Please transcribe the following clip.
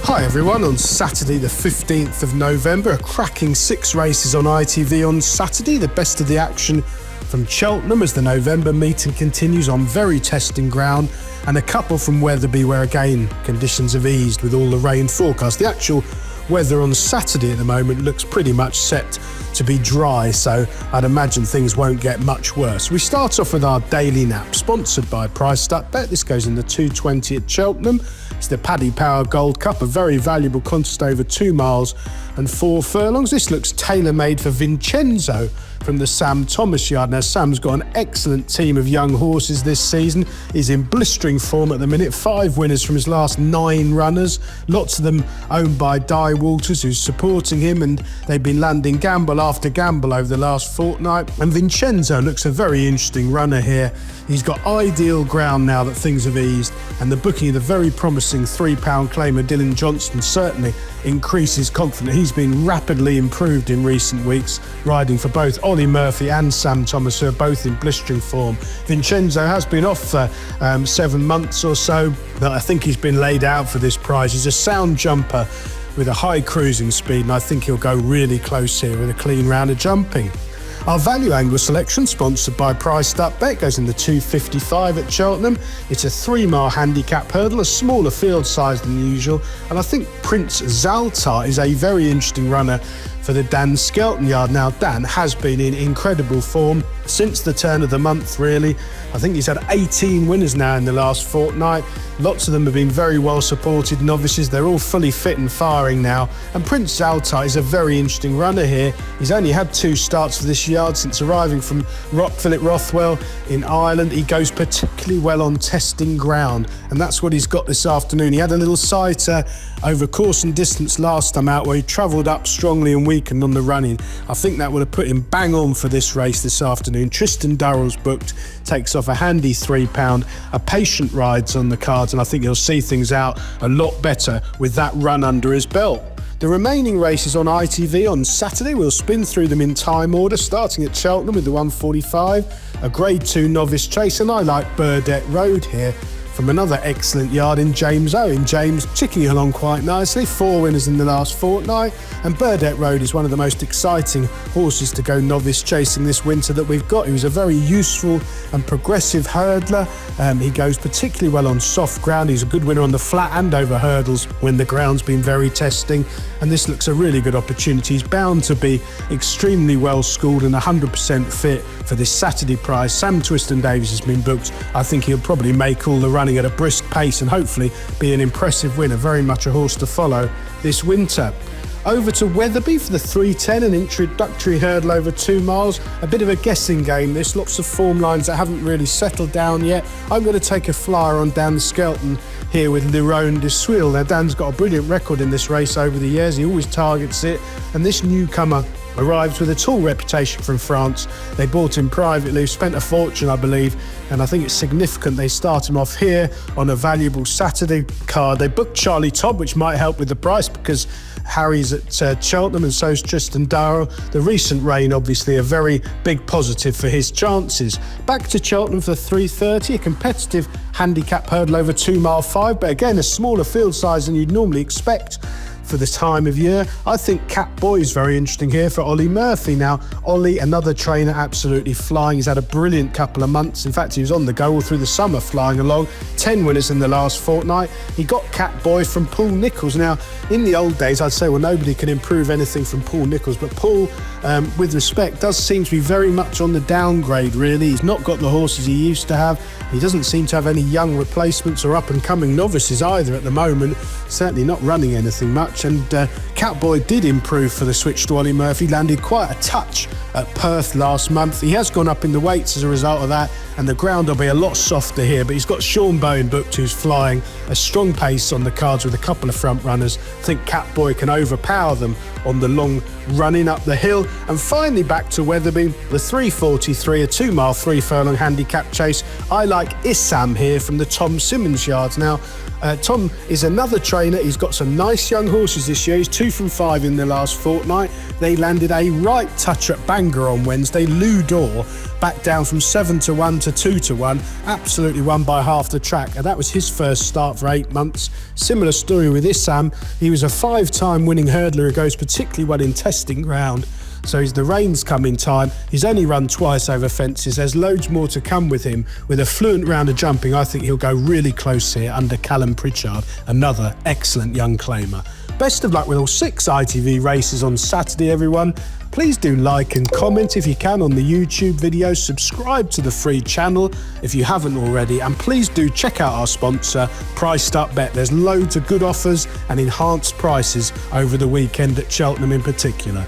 Hi everyone, on Saturday the 15th of November, a cracking 6 races on ITV on Saturday, the best of the action from Cheltenham as the November meeting continues on very testing ground, and a couple from Wetherby where again conditions have eased with all the rain forecast. The actual weather on Saturday at the moment looks pretty much set to be dry, so I'd imagine things won't get much worse. We start off with our daily nap, sponsored by Price Up Bet. This goes in the 220 at Cheltenham. It's the Paddy Power Gold Cup, a very valuable contest over 2 miles and 4 furlongs. This looks tailor-made for Vincenzo from the Sam Thomas yard. Now, Sam's got an excellent team of young horses this season. He's in blistering form at the minute. 5 winners from his last 9 runners. Lots of them owned by Di Walters, who's supporting him, and they've been landing gamble after gamble over the last fortnight. And Vincenzo looks a very interesting runner here. He's got ideal ground now that things have eased, and the booking of the very promising £3 claimer Dylan Johnston certainly increases confidence. He's been rapidly improved in recent weeks, riding for both Ollie Murphy and Sam Thomas, who are both in blistering form. Vincenzo has been off for 7 months or so, but I think he's been laid out for this prize. He's a sound jumper with a high cruising speed, and I think he'll go really close here with a clean round of jumping. Our value angle selection, sponsored by Price Up Bet, goes in the 255 at Cheltenham. It's a 3-mile handicap hurdle, a smaller field size than usual, and I think Prince Zaltar is a very interesting runner for the Dan Skelton yard. Now, Dan has been in incredible form since the turn of the month, really. I think he's had 18 winners now in the last fortnight. Lots of them have been very well supported novices. They're all fully fit and firing now. And Prince Zaltar is a very interesting runner here. He's only had 2 starts for this yard since arriving from Rockville at Rothwell in Ireland. He goes particularly well on testing ground, and that's what he's got this afternoon. He had a little sighter over course and distance last time out where he travelled up strongly and weakened on the running. I think that would have put him bang on for this race this afternoon. Tristan Durrell's booked, takes off a handy £3. A patient rides on the cards, and I think he'll see things out a lot better with that run under his belt. The remaining races on ITV on Saturday, we'll spin through them in time order, starting at Cheltenham with the 145, a Grade 2 novice chase, and I like Burdett Road here from another excellent yard in James Owen. James ticking along quite nicely, 4 winners in the last fortnight, and Burdett Road is one of the most exciting horses to go novice chasing this winter that we've got. He was a very useful and progressive hurdler. He goes particularly well on soft ground. He's a good winner on the flat and over hurdles when the ground's been very testing, and this looks a really good opportunity. He's bound to be extremely well schooled and 100% fit for this Saturday prize. Sam Twiston-Davies has been booked. I think he'll probably make all the running at a brisk pace and hopefully be an impressive winner. Very much a horse to follow this winter. Over to Wetherby for the 310, an introductory hurdle over 2 miles. A bit of a guessing game this, lots of form lines that haven't really settled down yet. I'm going to take a flyer on Dan Skelton here with Liron de Suille. Now, Dan's got a brilliant record in this race over the years. He always targets it, and this newcomer arrives with a tall reputation from France. They bought him privately, spent a fortune, I believe, and I think it's significant they start him off here on a valuable Saturday card. They booked Charlie Todd, which might help with the price because Harry's at Cheltenham and so's Tristan Durrell. The recent rain, obviously, a very big positive for his chances. Back to Cheltenham for 3:30, a competitive handicap hurdle over 2 mile 5, but again, a smaller field size than you'd normally expect for this time of year. I think Catboy is very interesting here for Ollie Murphy. Now, Ollie, another trainer, absolutely flying. He's had a brilliant couple of months. In fact, he was on the go all through the summer, flying along. 10 winners in the last fortnight. He got Catboy from Paul Nicholls. Now, in the old days, I'd say, well, nobody can improve anything from Paul Nicholls, but Paul, with respect, does seem to be very much on the downgrade, really. He's not got the horses he used to have. He doesn't seem to have any young replacements or up-and-coming novices either at the moment. Certainly not running anything much. And Catboy did improve for the switch to Ollie Murphy, landed quite a touch at Perth last month. He has gone up in the weights as a result of that, and the ground will be a lot softer here, but he's got Sean Bowen booked, who's flying a strong pace on the cards with a couple of front runners. I think Catboy can overpower them on the long running up the hill. And finally back to Wetherby, the 343, a 2 mile 3 furlong handicap chase. I like Issam here from the Tom Simmons yards. Now, Tom is another trainer. He's got some nice young horses horses this year. He's 2 from 5 in the last fortnight. They landed a right touch at Bangor on Wednesday. Lou Dore back down from 7-1 to 2-1. Absolutely won by half the track. And that was his first start for 8 months. Similar story with Issam. He was a 5-time winning hurdler who goes particularly well in testing ground. So as the rains come in time, he's only run twice over fences. There's loads more to come with him. With a fluent round of jumping, I think he'll go really close here under Callum Pritchard, another excellent young claimer. Best of luck with all 6 ITV races on Saturday, everyone. Please do like and comment if you can on the YouTube video. Subscribe to the free channel if you haven't already. And please do check out our sponsor, Priced Up Bet. There's loads of good offers and enhanced prices over the weekend at Cheltenham in particular.